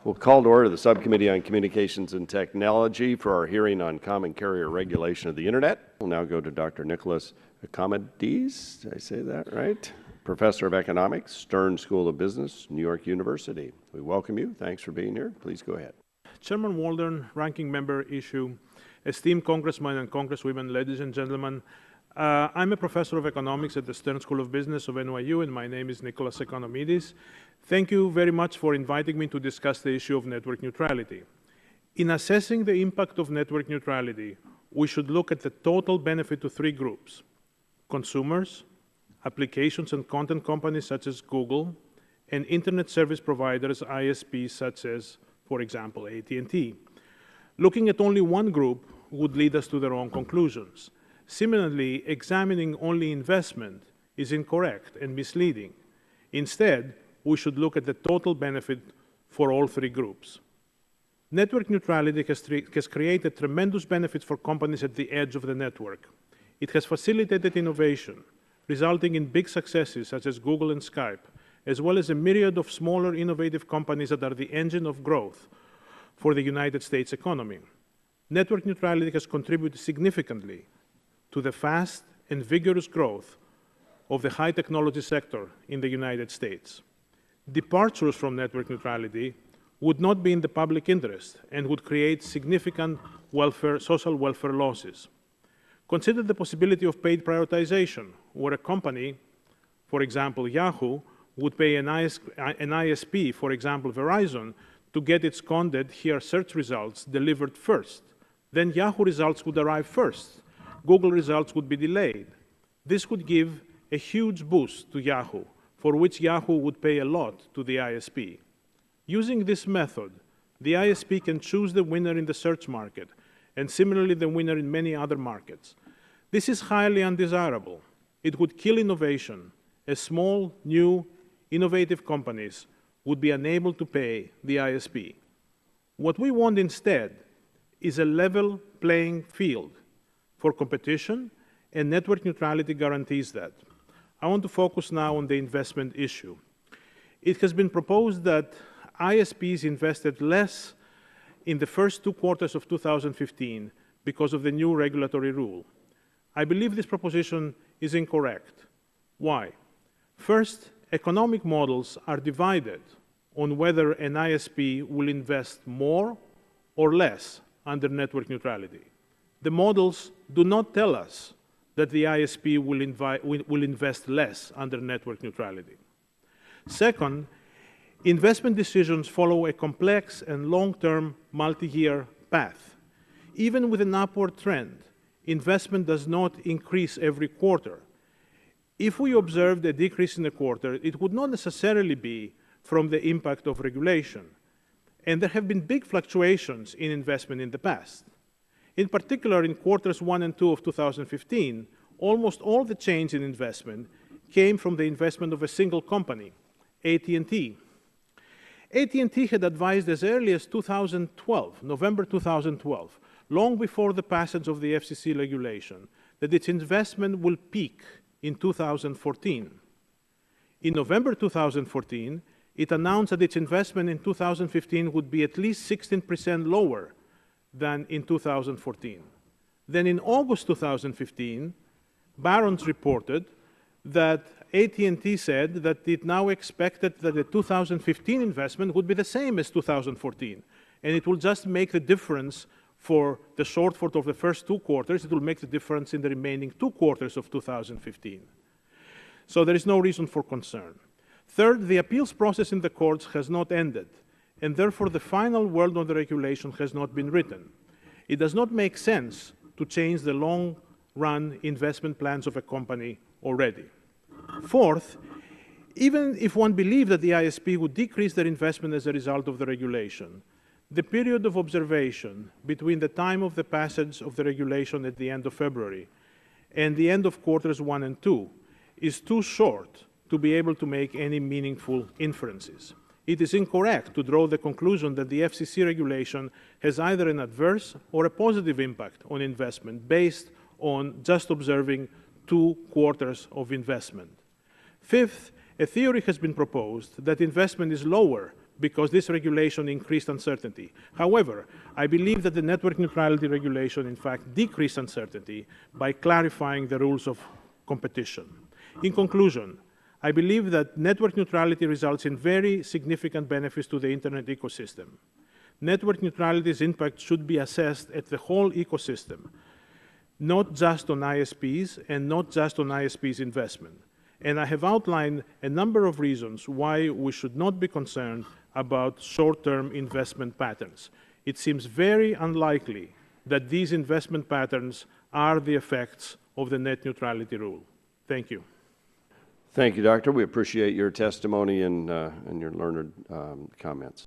We'll call to order the Subcommittee on Communications and Technology for our hearing on common carrier regulation of the Internet. We'll now go to Dr. Nicholas Economides, did I say that right? Professor of Economics, Stern School of Business, New York University. We welcome you. Thanks for being here. Please go ahead. Chairman Walden, Ranking Member Issue, esteemed Congressmen and Congresswomen, ladies and gentlemen, I'm a professor of economics at the Stern School of Business of NYU, and my name is Nicholas Economides. Thank you very much for inviting me to discuss the issue of network neutrality. In assessing the impact of network neutrality, we should look at the total benefit to three groups: consumers, applications and content companies such as Google, and internet service providers, ISPs, such as, for example, AT&T. Looking at only one group would lead us to the wrong conclusions. Similarly, examining only investment is incorrect and misleading. Instead, we should look at the total benefit for all three groups. Network neutrality has created tremendous benefits for companies at the edge of the network. It has facilitated innovation, resulting in big successes such as Google and Skype, as well as a myriad of smaller innovative companies that are the engine of growth for the United States economy. Network neutrality has contributed significantly to the fast and vigorous growth of the high technology sector in the United States. Departures from network neutrality would not be in the public interest and would create significant social welfare losses. Consider the possibility of paid prioritization, where a company, for example, Yahoo, would pay an ISP, for example, Verizon, to get its content, here search results, delivered first. Then Yahoo results would arrive first. Google results would be delayed. This would give a huge boost to Yahoo, for which Yahoo would pay a lot to the ISP. Using this method, the ISP can choose the winner in the search market, and similarly the winner in many other markets. This is highly undesirable. It would kill innovation, as small, new, innovative companies would be unable to pay the ISP. What we want instead is a level playing field for competition, and network neutrality guarantees that. I want to focus now on the investment issue. It has been proposed that ISPs invested less in the first 2 quarters of 2015 because of the new regulatory rule. I believe this proposition is incorrect. Why? First, economic models are divided on whether an ISP will invest more or less under network neutrality. The models do not tell us that the ISP will invest less under network neutrality. Second, investment decisions follow a complex and long-term multi-year path. Even with an upward trend, investment does not increase every quarter. If we observed a decrease in a quarter, it would not necessarily be from the impact of regulation. And there have been big fluctuations in investment in the past. In particular, in quarters 1 and 2 of 2015, almost all the change in investment came from the investment of a single company, AT&T. AT&T had advised as early as 2012, November 2012, long before the passage of the FCC regulation, that its investment will peak in 2014. In November 2014, it announced that its investment in 2015 would be at least 16% lower than in 2014. Then in August 2015, Barron's reported that AT&T said that it now expected that the 2015 investment would be the same as 2014, and it will just make the difference for the shortfall of the first 2 quarters. It will make the difference in the remaining 2 quarters of 2015. So there is no reason for concern. Third, the appeals process in the courts has not ended, and therefore the final word on the regulation has not been written. It does not make sense to change the long-run investment plans of a company already. Fourth, even if one believed that the ISP would decrease their investment as a result of the regulation, the period of observation between the time of the passage of the regulation at the end of February and the end of quarters 1 and 2 is too short to be able to make any meaningful inferences. It is incorrect to draw the conclusion that the FCC regulation has either an adverse or a positive impact on investment based on just observing 2 quarters of investment. Fifth, a theory has been proposed that investment is lower because this regulation increased uncertainty. However, I believe that the network neutrality regulation, in fact, decreased uncertainty by clarifying the rules of competition. In conclusion, I believe that network neutrality results in very significant benefits to the Internet ecosystem. Network neutrality's impact should be assessed at the whole ecosystem, not just on ISPs and not just on ISPs' investment. And I have outlined a number of reasons why we should not be concerned about short-term investment patterns. It seems very unlikely that these investment patterns are the effects of the net neutrality rule. Thank you. Thank you, Doctor. We appreciate your testimony and your learned comments.